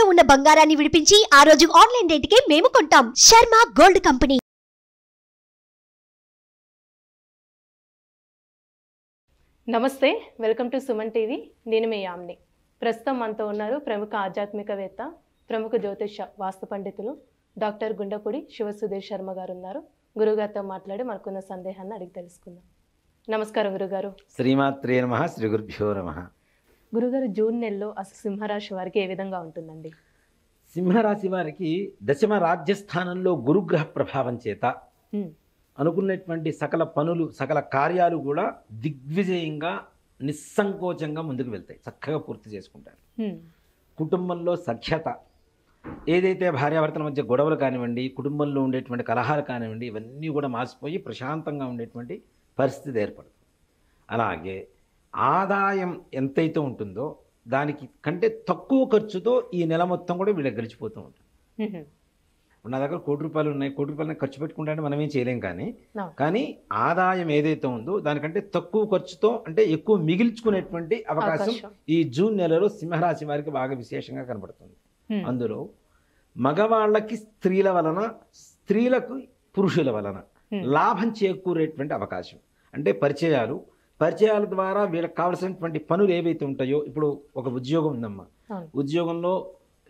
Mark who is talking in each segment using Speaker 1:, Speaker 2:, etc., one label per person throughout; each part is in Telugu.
Speaker 1: తాకట్టులో ఉన్న బంగారాన్ని విడిపించి ఆ రోజు ఆన్లైన్ రేటుకే మేము కొంటాం. Sharma gold company.
Speaker 2: నమస్తే, వెల్కమ్ టు సుమన్ టీవీ. నేను మీ యామ్ని. ప్రస్తుతం మనతో ఉన్నారు ప్రముఖ ఆధ్యాత్మికవేత్త, ప్రముఖ జ్యోతిష వాస్తు పండితులు డాక్టర్ గుండపూడి శివసుధీర్ శర్మ గారు ఉన్నారు. గురుగారితో మాట్లాడి మనకున్న సందేహాన్ని అడిగి తెలుసుకుందాం. నమస్కారం గురుగారు.
Speaker 3: శ్రీమాత్రే నమః, శ్రీ గురుభ్యో నమః.
Speaker 2: గురుగారు, జూన్ నెలలో అసలు సింహరాశి వారికి ఏ విధంగా ఉంటుందండి?
Speaker 3: సింహరాశి వారికి దశమ రాజ్యస్థానంలో గురుగ్రహ ప్రభావం చేత అనుకున్నటువంటి సకల పనులు, సకల కార్యాలు కూడా దిగ్విజయంగా నిస్సంకోచంగా ముందుకు వెళ్తాయి, చక్కగా పూర్తి చేసుకుంటారు. కుటుంబంలో సఖ్యత, ఏదైతే భార్యాభర్తల మధ్య గొడవలు కానివ్వండి, కుటుంబంలో ఉండేటువంటి కలహాలు కానివ్వండి, ఇవన్నీ కూడా మాసిపోయి ప్రశాంతంగా ఉండేటువంటి పరిస్థితి ఏర్పడుతుంది. అలాగే ఆదాయం ఎంతైతే ఉంటుందో దానికి కంటే తక్కువ ఖర్చుతో ఈ నెల మొత్తం కూడా వీళ్ళకి గడిచిపోతూ ఉంటుంది. నా దగ్గర కోటి రూపాయలు ఉన్నాయి, కోటి రూపాయలని ఖర్చు పెట్టుకుంటే మనం ఏం చేయలేం, కానీ ఆదాయం ఏదైతే ఉందో దానికంటే తక్కువ ఖర్చుతో అంటే ఎక్కువ మిగిల్చుకునేటువంటి అవకాశం ఈ జూన్ నెలలో సింహరాశి వారికి బాగా విశేషంగా కనబడుతుంది. అందులో మగవాళ్ళకి స్త్రీల వలన, స్త్రీలకు పురుషుల వలన లాభం చేకూరేటువంటి అవకాశం. అంటే పరిచయాల ద్వారా వీళ్ళకి కావాల్సినటువంటి పనులు ఏవైతే ఉంటాయో, ఇప్పుడు ఒక ఉద్యోగం ఉందమ్మా, ఉద్యోగంలో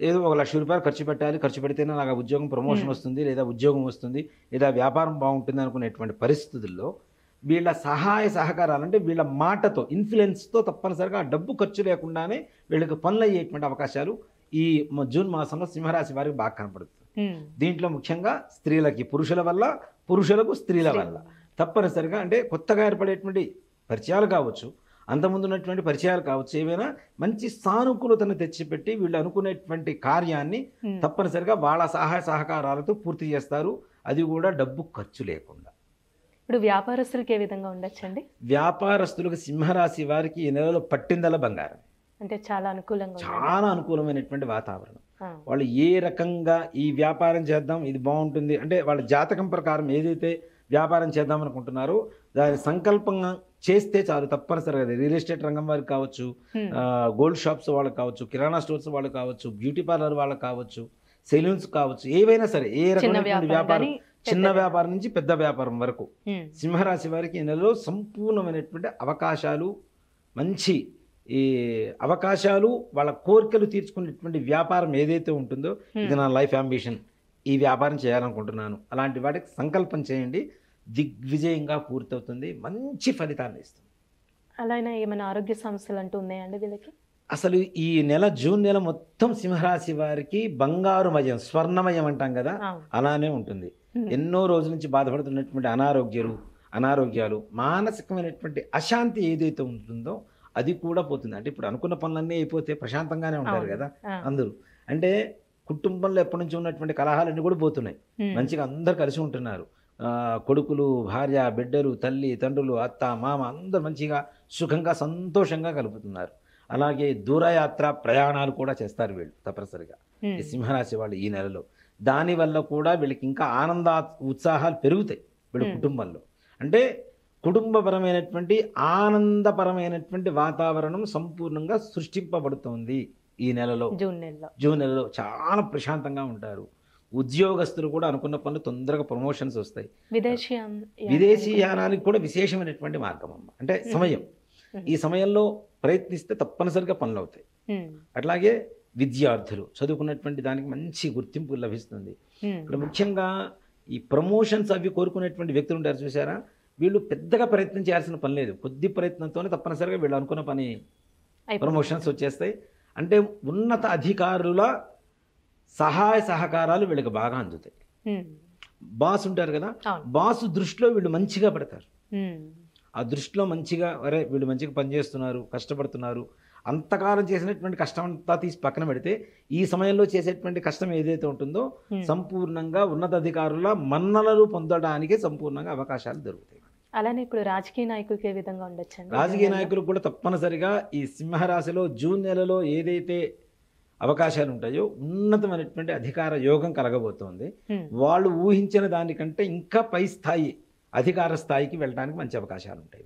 Speaker 3: ఏదో 1,00,000 రూపాయలు ఖర్చు పెట్టాలి, ఖర్చు పెడితేనే నాకు ఉద్యోగం ప్రమోషన్ వస్తుంది, లేదా ఉద్యోగం వస్తుంది, లేదా వ్యాపారం బాగుంటుంది అనుకునేటువంటి పరిస్థితుల్లో వీళ్ళ సహాయ సహకారాలు, అంటే వీళ్ళ మాటతో, ఇన్ఫ్లుయెన్స్తో తప్పనిసరిగా ఆ డబ్బు ఖర్చు లేకుండానే వీళ్ళకి పనులు అయ్యేటువంటి అవకాశాలు ఈ జూన్ మాసంలో సింహరాశి వారికి బాగా కనపడుతుంది. దీంట్లో ముఖ్యంగా స్త్రీలకి పురుషుల వల్ల, పురుషులకు స్త్రీల వల్ల తప్పనిసరిగా అంటే కొత్తగా ఏర్పడేటువంటి పరిచయాలు కావచ్చు, అంతకుముందు ఉన్నటువంటి పరిచయాలు కావచ్చు, ఏవైనా మంచి సానుకూలతను తెచ్చిపెట్టి వీళ్ళు అనుకునేటువంటి కార్యాన్ని తప్పనిసరిగా వాళ్ళ సహాయ సహకారాలతో పూర్తి చేస్తారు. అది కూడా డబ్బు ఖర్చు లేకుండా.
Speaker 2: ఇప్పుడు వ్యాపారస్తులకి ఏ విధంగా ఉండొచ్చండి?
Speaker 3: వ్యాపారస్తులకు సింహరాశి వారికి ఈ నెలలో పట్టిందల బంగారం,
Speaker 2: అంటే చాలా అనుకూలంగా,
Speaker 3: చాలా అనుకూలమైనటువంటి వాతావరణం. వాళ్ళు ఏ రకంగా ఈ వ్యాపారం చేద్దాం, ఇది బాగుంటుంది అంటే వాళ్ళ జాతకం ప్రకారం ఏదైతే వ్యాపారం చేద్దాం అనుకుంటున్నారో దాని సంకల్పంగా చేస్తే చాలు. తప్పనిసరిగా రియల్ ఎస్టేట్ రంగం వారికి కావచ్చు, గోల్డ్ షాప్స్ వాళ్ళకి కావచ్చు, కిరాణా స్టోర్స్ వాళ్ళకి కావచ్చు, బ్యూటీ పార్లర్ వాళ్ళకి కావచ్చు, సెలూన్స్ కావచ్చు, ఏవైనా సరే ఏ రకమైనటువంటి వ్యాపారం, చిన్న వ్యాపారం నుంచి పెద్ద వ్యాపారం వరకు సింహరాశి వారికి ఈ నెలలో సంపూర్ణమైనటువంటి అవకాశాలు, మంచి ఈ అవకాశాలు, వాళ్ళ కోరికలు తీర్చుకునేటువంటి వ్యాపారం ఏదైతే ఉంటుందో, ఇది నా లైఫ్ అంబిషన్, ఈ వ్యాపారం చేయాలనుకుంటున్నాను, అలాంటి వాటికి సంకల్పం చేయండి, దిగ్విజయంగా పూర్తవుతుంది, మంచి ఫలితాన్ని ఇస్తుంది.
Speaker 2: అలానే ఏమైనా ఆరోగ్య సమస్యలు అంటూ ఉన్నాయండి వీళ్ళకి? అసలు
Speaker 3: ఈ నెల జూన్ నెల మొత్తం సింహరాశి వారికి బంగారుమయం, స్వర్ణమయం అంటాం కదా, అలానే ఉంటుంది. ఎన్నో రోజుల నుంచి బాధపడుతున్నటువంటి అనారోగ్యాలు, మానసికమైనటువంటి అశాంతి ఏదైతే ఉంటుందో అది కూడా పోతుంది. అంటే ఇప్పుడు అనుకున్న పనులన్నీ అయిపోతే ప్రశాంతంగానే ఉంటారు కదా అందరూ. అంటే కుటుంబంలో ఎప్పటి నుంచి ఉన్నటువంటి కలహాలన్నీ కూడా పోతున్నాయి, మంచిగా అందరు కలిసి ఉంటున్నారు. కొడుకులు, భార్య, బిడ్డలు, తల్లి, తండ్రులు, అత్త, మామ అందరూ మంచిగా సుఖంగా సంతోషంగా కలుపుతున్నారు. అలాగే దూరయాత్ర ప్రయాణాలు కూడా చేస్తారు వీళ్ళు తప్పనిసరిగా, ఈ సింహరాశి వాళ్ళు ఈ నెలలో. దానివల్ల కూడా వీళ్ళకి ఇంకా ఉత్సాహాలు పెరుగుతాయి వీళ్ళ కుటుంబంలో. అంటే కుటుంబపరమైనటువంటి ఆనందపరమైనటువంటి వాతావరణం సంపూర్ణంగా సృష్టింపబడుతోంది ఈ నెలలో. జూన్ నెలలో చాలా ప్రశాంతంగా ఉంటారు. ఉద్యోగస్తులు కూడా అనుకున్న పనులు తొందరగా ప్రమోషన్స్ వస్తాయి. విదేశీ యానానికి కూడా విశేషమైనటువంటి మార్గం అమ్మ, అంటే సమయం. ఈ సమయంలో ప్రయత్నిస్తే తప్పనిసరిగా పనులు అవుతాయి. అట్లాగే విద్యార్థులు చదువుకున్నటువంటి దానికి మంచి గుర్తింపు లభిస్తుంది. ఇక్కడ ముఖ్యంగా ఈ ప్రమోషన్స్ అవి కోరుకునేటువంటి వ్యక్తులు ఉంటారు చూసారా, వీళ్ళు పెద్దగా ప్రయత్నం చేయాల్సిన పని లేదు, కొద్ది ప్రయత్నంతోనే తప్పనిసరిగా వీళ్ళు అనుకున్న పని ప్రమోషన్స్ వచ్చేస్తాయి. అంటే ఉన్నత అధికారుల సహాయ సహకారాలు వీళ్ళకి బాగా అందుతాయి. బాస్ ఉంటారు కదా, బాస్ దృష్టిలో వీళ్ళు మంచిగా పడతారు. ఆ దృష్టిలో మంచిగా, అరే వీళ్ళు మంచిగా పనిచేస్తున్నారు, కష్టపడుతున్నారు, అంతకాలం చేసినటువంటి కష్టం అంతా తీసి పక్కన పెడితే ఈ సమయంలో చేసేటువంటి కష్టం ఏదైతే ఉంటుందో సంపూర్ణంగా ఉన్నతాధికారుల మన్ననలు పొందడానికి సంపూర్ణంగా అవకాశాలు దొరుకుతాయి.
Speaker 2: అలానే ఇప్పుడు రాజకీయ నాయకులకి ఏ విధంగా ఉండొచ్చు?
Speaker 3: రాజకీయ నాయకులు కూడా తప్పనిసరిగా ఈ సింహరాశిలో జూన్ నెలలో ఏదైతే అవకాశాలు ఉంటాయో ఉన్నతమైనటువంటి అధికార యోగం కలగబోతోంది. వాళ్ళు ఊహించిన దానికంటే ఇంకా పై స్థాయి అధికార స్థాయికి వెళ్ళడానికి మంచి అవకాశాలు ఉంటాయి.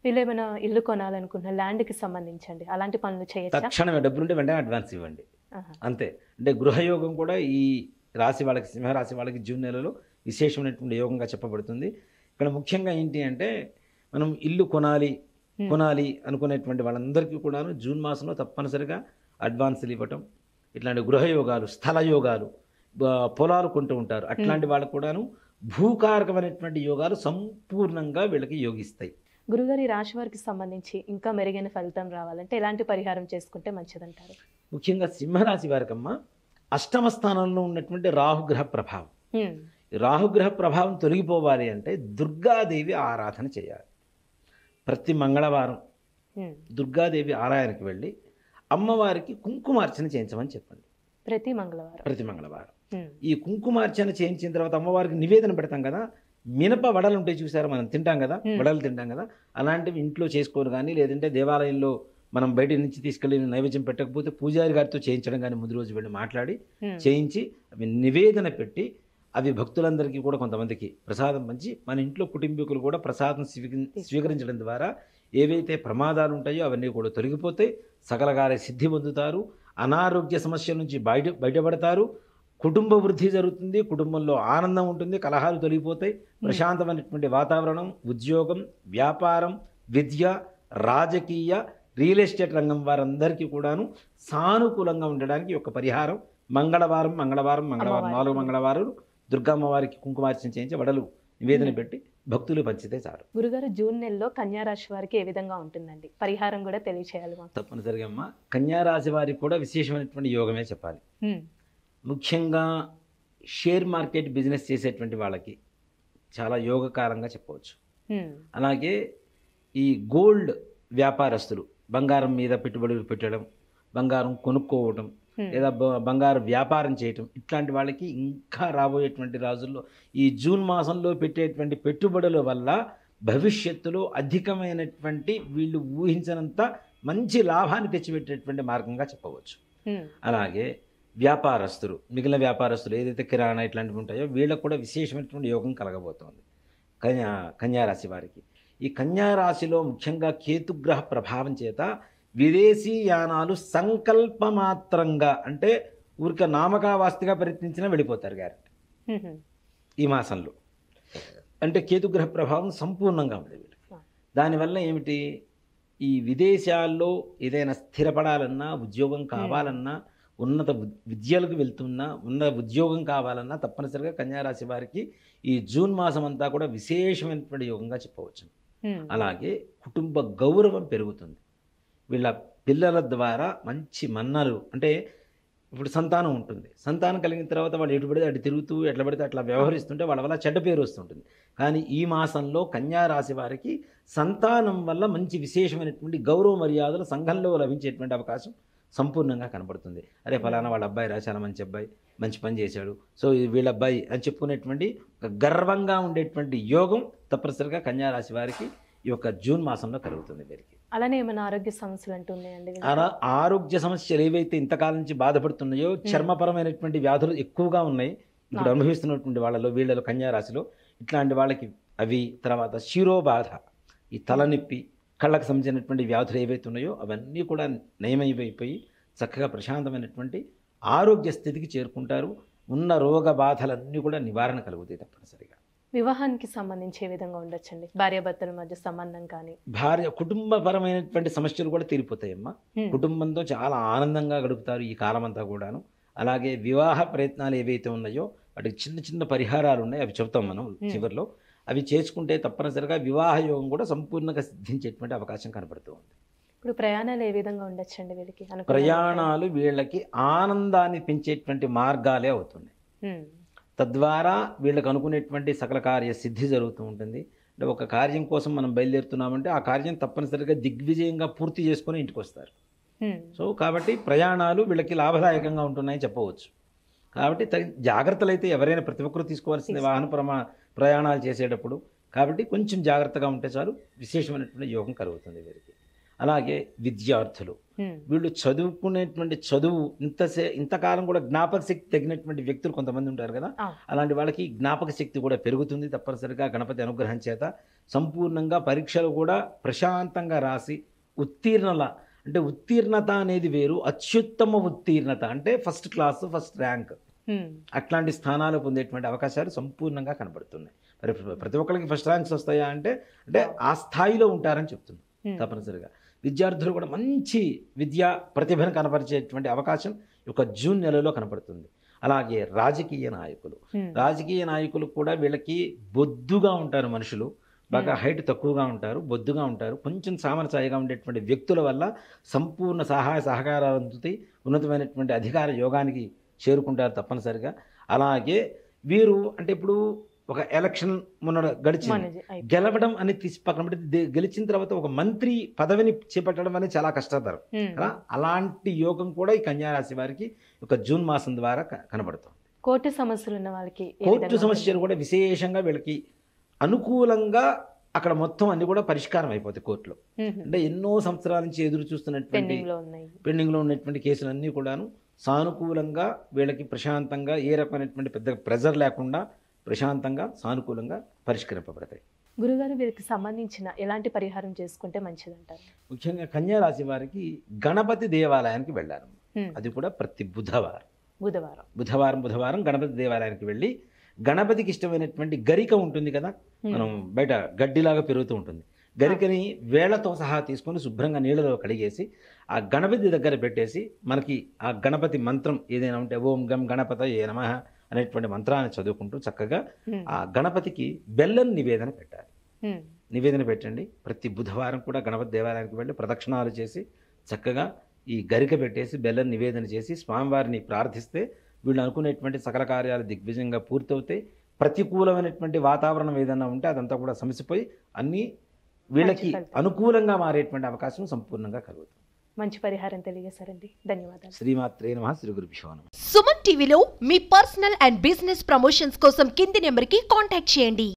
Speaker 2: వీళ్ళు ఏమైనా ఇల్లు కొనాలనుకుంటున్న ల్యాండ్కి సంబంధించండి అలాంటి పనులు చేయొచ్చా?
Speaker 3: తక్షణమే డబ్బులుంటే వెంటనే అడ్వాన్స్ ఇవ్వండి. అంతే. అంటే గృహయోగం కూడా ఈ రాశి వాళ్ళకి, సింహరాశి వాళ్ళకి జూన్ నెలలో విశేషమైనటువంటి యోగంగా చెప్పబడుతుంది. ఇక్కడ ముఖ్యంగా ఏంటి అంటే మనం ఇల్లు కొనాలి అనుకునేటువంటి వాళ్ళందరికీ కూడాను జూన్ మాసంలో తప్పనిసరిగా అడ్వాన్సులు ఇవ్వటం, ఇట్లాంటి గృహయోగాలు, స్థల యోగాలు, పొలాలు కొంటూ ఉంటారు, అట్లాంటి వాళ్ళకు కూడాను భూకారకమైనటువంటి యోగాలు సంపూర్ణంగా వీళ్ళకి యోగిస్తాయి.
Speaker 2: గురుగారి రాశి వారికి సంబంధించి ఇంకా మెరుగైన ఫలితం రావాలంటే ఎలాంటి పరిహారం చేసుకుంటే మంచిదంటారు?
Speaker 3: ముఖ్యంగా సింహరాశి వారికమ్మ అష్టమ స్థానంలో ఉన్నటువంటి రాహుగ్రహ ప్రభావం, రాహుగ్రహ ప్రభావం తొలగిపోవాలి అంటే దుర్గాదేవి ఆరాధన చేయాలి. ప్రతి మంగళవారం దుర్గాదేవి ఆలయానికి వెళ్ళి అమ్మవారికి కుంకుమార్చన చేయించమని చెప్పండి.
Speaker 2: ప్రతి మంగళవారం ఈ కుంకుమార్చన చేయించిన తర్వాత అమ్మవారికి నివేదన పెడతాం కదా, మినప వడలు ఉంటాయి చూసారా, మనం తింటాం కదా, వడలు తింటాం కదా, అలాంటివి ఇంట్లో చేసుకోరు కానీ, లేదంటే దేవాలయంలో మనం బయట నుంచి తీసుకెళ్ళి నైవేద్యం పెట్టకపోతే పూజారి గారితో చేయించడం కానీ ముందు రోజు వెళ్ళి మాట్లాడి చేయించి అవి నివేదన పెట్టి అవి భక్తులందరికీ కూడా కొంతమందికి ప్రసాదం పంచి మన ఇంట్లో కుటుంబీకులు కూడా ప్రసాదం స్వీకరించడం ద్వారా ఏవైతే ప్రమాదాలు ఉంటాయో అవన్నీ కూడా తొలగిపోతాయి, సకలకార్య సిద్ధి పొందుతారు, అనారోగ్య సమస్యల నుంచి బయటపడతారు, కుటుంబ వృద్ధి జరుగుతుంది, కుటుంబంలో ఆనందం ఉంటుంది, కలహాలు తొలగిపోతాయి, ప్రశాంతమైనటువంటి వాతావరణం, ఉద్యోగం, వ్యాపారం, విద్య, రాజకీయ, రియల్ ఎస్టేట్ రంగం వారందరికీ కూడాను సానుకూలంగా ఉండడానికి ఒక పరిహారం మంగళవారం 4 మంగళవారాలు దుర్గమ్మవారికి కుంకుమార్చన చేయించి వడలు నివేదన పెట్టి భక్తులు పంచితే చాలు. గురుగారు జూన్ నెలలో కన్యా రాశి వారికి ఏ విధంగా ఉంటుందండి? పరిహారం కూడా తెలియచేయాలి మాకు.
Speaker 3: తప్పనిసరిగా అమ్మ, కన్యా రాశి వారికి కూడా విశేషమైనటువంటి యోగమే చెప్పాలి. ముఖ్యంగా షేర్ మార్కెట్ బిజినెస్ చేసేటువంటి వాళ్ళకి చాలా యోగకారంగా చెప్పవచ్చు. అలాగే ఈ గోల్డ్ వ్యాపారస్తులు బంగారం మీద పెట్టుబడులు పెట్టడం, బంగారం కొనుక్కోవటం, లేదా బంగారు వ్యాపారం చేయటం, ఇట్లాంటి వాళ్ళకి ఇంకా రాబోయేటువంటి రోజుల్లో ఈ జూన్ మాసంలో పెట్టేటువంటి పెట్టుబడుల వల్ల భవిష్యత్తులో అధికమైనటువంటి వీళ్ళు ఊహించినంత మంచి లాభాన్ని తెచ్చిపెట్టేటువంటి మార్గంగా చెప్పవచ్చు. అలాగే వ్యాపారస్తులు, మిగిలిన వ్యాపారస్తులు ఏదైతే కిరాణా ఇట్లాంటివి ఉంటాయో వీళ్ళకు కూడా విశేషమైనటువంటి యోగం కలగబోతోంది కన్యారాశి వారికి. ఈ కన్యారాశిలో ముఖ్యంగా కేతుగ్రహ ప్రభావం చేత విదేశీ యానాలు సంకల్పమాత్రంగా, అంటే ఊరిక నామకావాస్తిగా ప్రయత్నించినా వెళ్ళిపోతారు గ్యారెంటీ ఈ మాసంలో. అంటే కేతుగ్రహ ప్రభావం సంపూర్ణంగా ఉంది వీళ్ళు. దానివల్ల ఏమిటి, ఈ విదేశాల్లో ఏదైనా స్థిరపడాలన్నా, ఉద్యోగం కావాలన్నా, ఉన్నత విద్యలకు వెళ్తున్నా, ఉన్నత ఉద్యోగం కావాలన్నా తప్పనిసరిగా కన్యారాశి వారికి ఈ జూన్ మాసం అంతా కూడా విశేషమైనటువంటి యోగంగా చెప్పవచ్చు. అలాగే కుటుంబ గౌరవం పెరుగుతుంది. వీళ్ళ పిల్లల ద్వారా మంచి మన్నలు, అంటే ఇప్పుడు సంతానం ఉంటుంది, సంతానం కలిగిన తర్వాత వాళ్ళు ఎటు పడితే అటు తిరుగుతూ ఎట్లా పడితే అట్లా వ్యవహరిస్తుంటే వాళ్ళ వల్ల చెడ్డ పేరు వస్తుంటుంది. కానీ ఈ మాసంలో కన్యారాశి వారికి సంతానం వల్ల మంచి విశేషమైనటువంటి గౌరవ మర్యాదలు సంఘంలో లభించేటువంటి అవకాశం సంపూర్ణంగా కనబడుతుంది. అరే ఫలానా వాళ్ళ అబ్బాయి రా, చాలా మంచి అబ్బాయి, మంచి పని చేశాడు, సో వీళ్ళ అబ్బాయి అని చెప్పుకునేటువంటి గర్వంగా ఉండేటువంటి యోగం తప్పనిసరిగా కన్యారాశి వారికి ఈ యొక్క జూన్ మాసంలో కలుగుతుంది. వీరికి
Speaker 2: అలానే ఏమైనా ఆరోగ్య సమస్యలు అంటున్నాయండి?
Speaker 3: ఆరోగ్య సమస్యలు ఏవైతే ఇంతకాలం నుంచి బాధపడుతున్నాయో, చర్మపరమైనటువంటి వ్యాధులు ఎక్కువగా ఉన్నాయి ఇప్పుడు అనుభవిస్తున్నటువంటి వీళ్ళలో కన్యారాశిలో. ఇట్లాంటి వాళ్ళకి అవి, తర్వాత శిరోబాధ, ఈ తలనొప్పి, కళ్ళకు సంబంధించినటువంటి వ్యాధులు ఏవైతే ఉన్నాయో అవన్నీ కూడా నయమైపోయి చక్కగా ప్రశాంతమైనటువంటి ఆరోగ్య స్థితికి చేరుకుంటారు. ఉన్న రోగ బాధలన్నీ కూడా నివారణ కలుగుతాయి తప్పనిసరిగా.
Speaker 2: వివాహానికి సంబంధించి ఏ విధంగా ఉండొచ్చండి? భార్యాభర్తల మధ్య సంబంధం కానీ,
Speaker 3: కుటుంబపరమైనటువంటి సమస్యలు కూడా తీరిపోతాయమ్మా. కుటుంబంతో చాలా ఆనందంగా గడుపుతారు ఈ కాలం అంతా కూడాను. అలాగే వివాహ ప్రయత్నాలు ఏవైతే ఉన్నాయో వాటికి చిన్న చిన్న పరిహారాలు ఉన్నాయి, అవి చెప్తాం మనం చివరిలో. అవి చేసుకుంటే తప్పనిసరిగా వివాహ యోగం కూడా సంపూర్ణంగా సిద్ధించేటువంటి అవకాశం కనబడుతూ ఉంది.
Speaker 2: ఇప్పుడు ప్రయాణాలు ఏ విధంగా ఉండొచ్చండి వీళ్ళకి?
Speaker 3: ప్రయాణాలు వీళ్ళకి ఆనందాన్ని పెంచేటువంటి మార్గాలే అవుతున్నాయి. తద్వారా వీళ్ళకి అనుకునేటువంటి సకల కార్య సిద్ధి జరుగుతూ ఉంటుంది. అంటే ఒక కార్యం కోసం మనం బయలుదేరుతున్నామంటే ఆ కార్యం తప్పనిసరిగా దిగ్విజయంగా పూర్తి చేసుకొని ఇంటికి వస్తారు. సో కాబట్టి ప్రయాణాలు వీళ్ళకి లాభదాయకంగా ఉంటున్నాయని చెప్పవచ్చు. కాబట్టి జాగ్రత్తలు అయితే ఎవరైనా ప్రతి ఒక్కరు తీసుకోవాల్సింది వాహన ప్రయాణాలు చేసేటప్పుడు. కాబట్టి కొంచెం జాగ్రత్తగా ఉంటే చాలు, విశేషమైనటువంటి యోగం కలుగుతుంది వీరికి. అలాగే విద్యార్థులు, వీళ్ళు చదువుకునేటువంటి చదువు ఇంతకాలం కూడా జ్ఞాపక శక్తి తగినటువంటి వ్యక్తులు కొంతమంది ఉంటారు కదా, అలాంటి వాళ్ళకి జ్ఞాపక శక్తి కూడా పెరుగుతుంది. తప్పనిసరిగా గణపతి అనుగ్రహం చేత సంపూర్ణంగా పరీక్షలు కూడా ప్రశాంతంగా రాసి ఉత్తీర్ణల, అంటే ఉత్తీర్ణత అనేది వేరు, అత్యుత్తమ ఉత్తీర్ణత అంటే ఫస్ట్ క్లాస్, ఫస్ట్ ర్యాంక్, అట్లాంటి స్థానాలు పొందేటువంటి అవకాశాలు సంపూర్ణంగా కనబడుతున్నాయి. మరి ప్రతి ఒక్కరికి ఫస్ట్ ర్యాంక్స్ వస్తాయా అంటే అంటే ఆ స్థాయిలో ఉంటారని చెప్తున్నాను. తప్పనిసరిగా విద్యార్థులు కూడా మంచి విద్యా ప్రతిభను కనపరిచేటువంటి అవకాశం ఒక జూన్ నెలలో కనపడుతుంది. అలాగే రాజకీయ నాయకులు కూడా వీళ్ళకి బొద్దుగా ఉంటారు, మనుషులు బాగా హైట్ తక్కువగా ఉంటారు, బొద్దుగా ఉంటారు, కొంచెం సామరస్యంగా ఉండేటువంటి వ్యక్తుల వల్ల సంపూర్ణ సహాయ సహకారాలతో ఉన్నతమైనటువంటి అధికార యోగానికి చేరుకుంటారు తప్పనిసరిగా. అలాగే వీరు అంటే ఇప్పుడు ఒక ఎలక్షన్ మొన్న గడిచింది, గెలవడం అనేది తీసి పక్కన పెట్టి గెలిచిన తర్వాత ఒక మంత్రి పదవిని చేపట్టడం అనేది చాలా కష్టతరం. అలాంటి యోగం కూడా ఈ కన్యారాశి వారికి ఒక జూన్ మాసం ద్వారా కనబడుతుంది.
Speaker 2: కోర్టు సమస్యలు ఉన్న వాళ్ళకి
Speaker 3: కోర్టు సమస్యలు కూడా విశేషంగా వీళ్ళకి అనుకూలంగా అక్కడ మొత్తం అన్ని కూడా పరిష్కారం అయిపోతాయి కోర్టులో. అంటే ఎన్నో సంవత్సరాల నుంచి ఎదురు చూస్తున్నటువంటి పెండింగ్లో ఉన్నటువంటి కేసులన్నీ కూడాను సానుకూలంగా వీళ్ళకి ప్రశాంతంగా, ఏ రకమైనటువంటి పెద్ద ప్రెజర్ లేకుండా ప్రశాంతంగా సానుకూలంగా పరిష్కరింపబడతాయి.
Speaker 2: గురుగారు, వీరికి సంబంధించిన ఎలాంటి పరిహారం చేసుకుంటే మంచిదంటారు?
Speaker 3: ముఖ్యంగా కన్యా రాశి వారికి గణపతి దేవాలయానికి వెళ్ళారు. అది కూడా ప్రతి బుధవారం గణపతి దేవాలయానికి వెళ్ళి గణపతికి ఇష్టమైనటువంటి గరిక ఉంటుంది కదా, మనం బయట గడ్డిలాగా పెరుగుతూ ఉంటుంది, గరికని వేళ్లతో సహా తీసుకొని శుభ్రంగా నీళ్ళలో కడిగేసి ఆ గణపతి దగ్గర పెట్టేసి మనకి ఆ గణపతి మంత్రం ఏదైనా ఉంటే ఓం గం గణపతయే నమః అనేటువంటి మంత్రాన్ని చదువుకుంటూ చక్కగా ఆ గణపతికి బెల్లం నివేదన పెట్టాలి. నివేదన పెట్టండి. ప్రతి బుధవారం కూడా గణపతి దేవాలయానికి వెళ్ళి ప్రదక్షిణాలు చేసి చక్కగా ఈ గరిక పెట్టేసి బెల్లం నివేదన చేసి స్వామివారిని ప్రార్థిస్తే వీళ్ళు అనుకునేటువంటి సకల కార్యాలు దిగ్విజయంగా పూర్తవుతాయి. ప్రతికూలమైనటువంటి వాతావరణం ఏదైనా ఉంటే అదంతా కూడా సమసిపోయి అన్నీ వీళ్ళకి అనుకూలంగా మారేటువంటి అవకాశం సంపూర్ణంగా కలుగుతుంది.
Speaker 2: మంచి పరిహారం తెలియజేశారండి, ధన్యవాదాలు.
Speaker 3: శ్రీమాత్రే నమః. శ్రీ గురుభ్యో నమః.
Speaker 1: సుమన్ టీవీలో మీ పర్సనల్ అండ్ బిజినెస్ ప్రమోషన్స్ కోసం కింది నెంబర్కి కాంటాక్ట్ చేయండి.